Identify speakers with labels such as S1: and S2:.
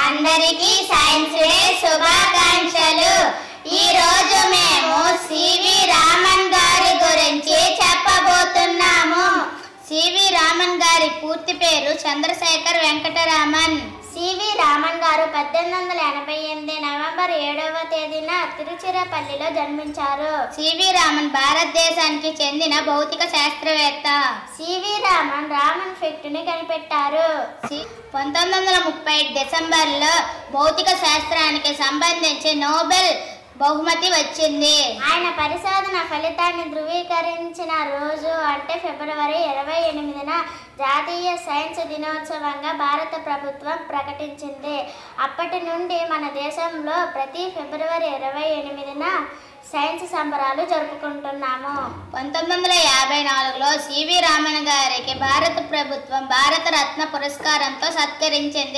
S1: అందరికీ science day శుభాకాంక్షలు. ఈ రోజు మేము సివి రామన్ గారి గురించి చెప్పబోతున్నాము. సివి రామన్ గారి పూర్తి పేరు చంద్రశేఖర్ వెంకటరామన్. సివి రామన్ గారు 1888 నవంబర్ 7వ తేదీన తిరుచిరాపల్లిలో జన్మించారు. సివి రామన్ భారతదేశానికి చెందిన భౌతిక శాస్త్రవేత్త. సివి రామన్ రామన్ ఎఫెక్ట్ని కనిపెట్టారు. 1930 డిసెంబర్లో భౌతిక శాస్త్రానికి సంబంధించి నోబెల్ బహుమతి వచ్చింది. ఆయన పరిశోధన ఫలితాన్ని ధృవీకరించిన రోజు అంటే ఫిబ్రవరి 28న జాతీయ సైన్స్ దినోత్సవంగా భారత ప్రభుత్వం ప్రకటించింది. అప్పటి నుండి మన దేశంలో ప్రతి ఫిబ్రవరి 28న సైన్స్ సంబరాలు జరుపుకుంటున్నాము. 1954లో సివి రామన్ గారికి భారత ప్రభుత్వం భారత రత్న పురస్కారంతో సత్కరించింది.